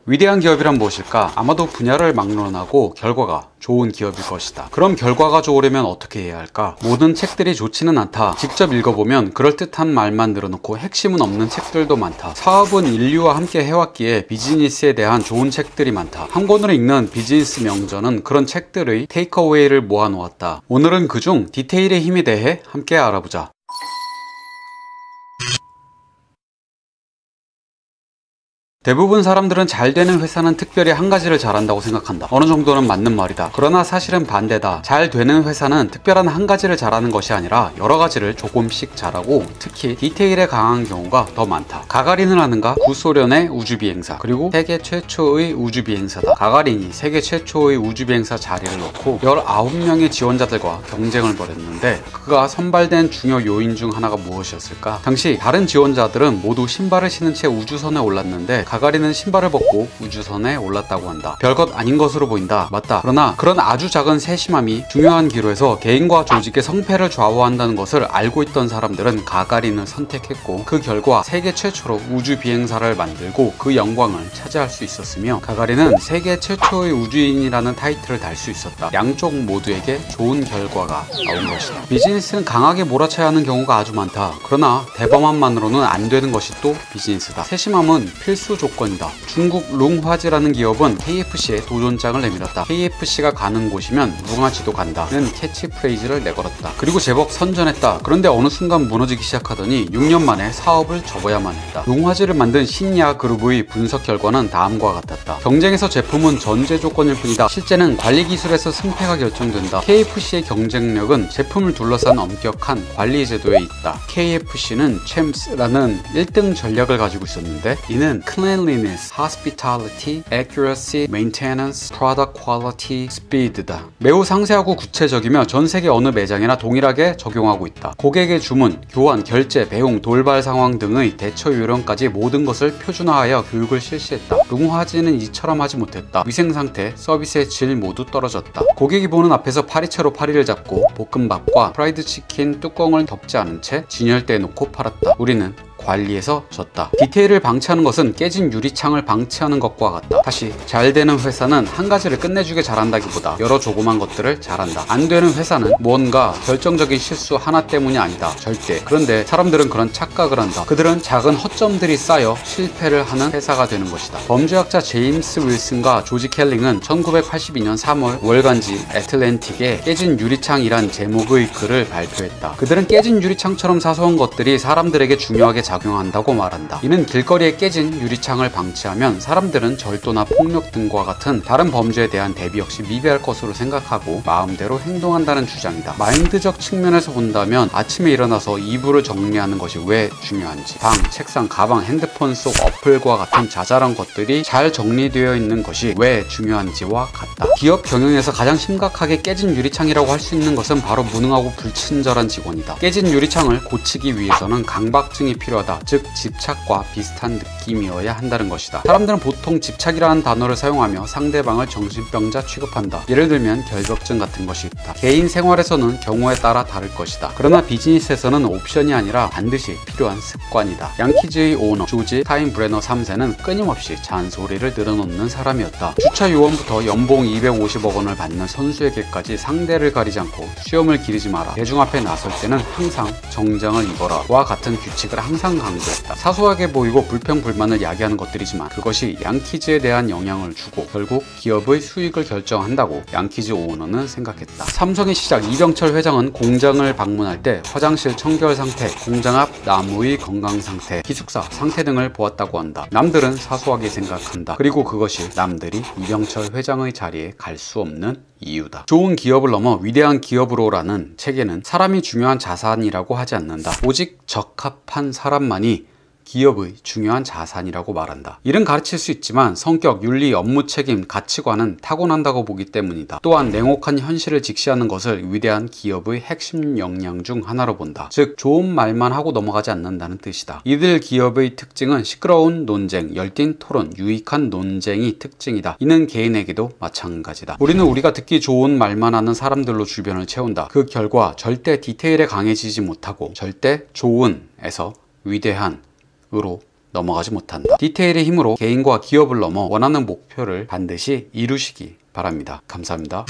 위대한 기업이란 무엇일까? 아마도 분야를 막론하고 결과가 좋은 기업일 것이다. 그럼 결과가 좋으려면 어떻게 해야 할까? 모든 책들이 좋지는 않다. 직접 읽어보면 그럴듯한 말만 늘어놓고 핵심은 없는 책들도 많다. 사업은 인류와 함께 해왔기에 비즈니스에 대한 좋은 책들이 많다. 한 권으로 읽는 비즈니스 명저는 그런 책들의 테이크어웨이를 모아놓았다. 오늘은 그중 디테일의 힘에 대해 함께 알아보자. 대부분 사람들은 잘 되는 회사는 특별히 한 가지를 잘한다고 생각한다. 어느 정도는 맞는 말이다. 그러나 사실은 반대다. 잘 되는 회사는 특별한 한 가지를 잘하는 것이 아니라 여러 가지를 조금씩 잘하고 특히 디테일에 강한 경우가 더 많다. 가가린을 아는가? 구소련의 우주비행사, 그리고 세계 최초의 우주비행사다. 가가린이 세계 최초의 우주비행사 자리를 놓고 19명의 지원자들과 경쟁을 벌였는데 그가 선발된 중요 요인 중 하나가 무엇이었을까? 당시 다른 지원자들은 모두 신발을 신은 채 우주선에 올랐는데 가가린은 신발을 벗고 우주선에 올랐다고 한다. 별것 아닌 것으로 보인다. 맞다. 그러나 그런 아주 작은 세심함이 중요한 기로에서 개인과 조직의 성패를 좌우한다는 것을 알고 있던 사람들은 가가린을 선택했고 그 결과 세계 최초로 우주 비행사를 만들고 그 영광을 차지할 수 있었으며 가가린은 세계 최초의 우주인이라는 타이틀을 달 수 있었다. 양쪽 모두에게 좋은 결과가 나온 것이다. 비즈니스는 강하게 몰아쳐야 하는 경우가 아주 많다. 그러나 대범함만으로는 안 되는 것이 또 비즈니스다. 세심함은 필수 조건이다. 중국 룽화지라는 기업은 KFC에 도전장을 내밀었다. KFC가 가는 곳이면 룽화지도 간다는 캐치프레이즈를 내걸었다. 그리고 제법 선전했다. 그런데 어느 순간 무너지기 시작하더니 6년 만에 사업을 접어야만 했다. 룽화지를 만든 신야 그룹의 분석 결과는 다음과 같았다. 경쟁에서 제품은 전제 조건일 뿐이다. 실제는 관리 기술에서 승패가 결정된다. KFC의 경쟁력은 제품을 둘러싼 엄격한 관리 제도에 있다. KFC는 챔스라는 1등 전략을 가지고 있었는데 이는 Cleanliness, Hospitality, Accuracy, Maintenance, Product Quality, Speed다. 매우 상세하고 구체적이며 전 세계 어느 매장이나 동일하게 적용하고 있다. 고객의 주문, 교환, 결제, 배웅, 돌발 상황 등의 대처 요령까지 모든 것을 표준화하여 교육을 실시했다. 룽화지는 이처럼 하지 못했다. 위생 상태, 서비스의 질 모두 떨어졌다. 고객이 보는 앞에서 파리채로 파리를 잡고 볶음밥과 프라이드 치킨 뚜껑을 덮지 않은 채 진열대에 놓고 팔았다. 우리는 관리에서 졌다. 디테일을 방치하는 것은 깨진 유리창을 방치하는 것과 같다. 다시 잘 되는 회사는 한 가지를 끝내주게 잘한다기보다 여러 조그만 것들을 잘한다. 안 되는 회사는 뭔가 결정적인 실수 하나 때문이 아니다. 절대. 그런데 사람들은 그런 착각을 한다. 그들은 작은 허점들이 쌓여 실패를 하는 회사가 되는 것이다. 범죄학자 제임스 윌슨과 조지 켈링은 1982년 3월 월간지 애틀랜틱에 깨진 유리창이란 제목의 글을 발표했다. 그들은 깨진 유리창처럼 사소한 것들이 사람들에게 중요하게 작용한다고 말한다. 이는 길거리에 깨진 유리창을 방치하면 사람들은 절도나 폭력 등과 같은 다른 범죄에 대한 대비 역시 미비할 것으로 생각하고 마음대로 행동한다는 주장이다. 마인드적 측면에서 본다면 아침에 일어나서 이불을 정리하는 것이 왜 중요한지, 방, 책상, 가방, 핸드폰 속 어플과 같은 자잘한 것들이 잘 정리되어 있는 것이 왜 중요한지와 같다. 기업 경영에서 가장 심각하게 깨진 유리창이라고 할 수 있는 것은 바로 무능하고 불친절한 직원이다. 깨진 유리창을 고치기 위해서는 강박증이 필요하다. 즉 집착과 비슷한 느낌이어야 한다는 것이다. 사람들은 보통 집착이라는 단어를 사용하며 상대방을 정신병자 취급한다. 예를 들면 결벽증 같은 것이 있다. 개인 생활에서는 경우에 따라 다를 것이다. 그러나 비즈니스에서는 옵션이 아니라 반드시 필요한 습관이다. 양키즈의 오너 조지 타임브레너 3세는 끊임없이 잔소리를 늘어놓는 사람이었다. 주차 요원부터 연봉 250억 원을 받는 선수에게까지 상대를 가리지 않고 수염을 기르지 마라, 대중 앞에 나설 때는 항상 정장을 입어라 와 같은 규칙을 항상 강조했다. 사소하게 보이고 불평불만을 야기하는 것들이지만 그것이 양키즈에 대한 영향을 주고 결국 기업의 수익을 결정한다고 양키즈 오너는 생각했다. 삼성의 시작 이병철 회장은 공장을 방문할 때 화장실 청결 상태, 공장 앞 나무의 건강 상태, 기숙사 상태 등을 보았다고 한다. 남들은 사소하게 생각한다. 그리고 그것이 남들이 이병철 회장의 자리에 갈 수 없는 이유다. 좋은 기업을 넘어 위대한 기업으로라는 책에는 사람이 중요한 자산이라고 하지 않는다. 오직 적합한 사람만이 기업의 중요한 자산이라고 말한다. 이는 가르칠 수 있지만 성격, 윤리, 업무 책임, 가치관은 타고난다고 보기 때문이다. 또한 냉혹한 현실을 직시하는 것을 위대한 기업의 핵심 역량 중 하나로 본다. 즉 좋은 말만 하고 넘어가지 않는다는 뜻이다. 이들 기업의 특징은 시끄러운 논쟁, 열띤 토론, 유익한 논쟁이 특징이다. 이는 개인에게도 마찬가지다. 우리는 우리가 듣기 좋은 말만 하는 사람들로 주변을 채운다. 그 결과 절대 디테일에 강해지지 못하고 절대 좋은에서 위대한 으로 넘어가지 못한다. 디테일의 힘으로 개인과 기업을 넘어 원하는 목표를 반드시 이루시기 바랍니다. 감사합니다.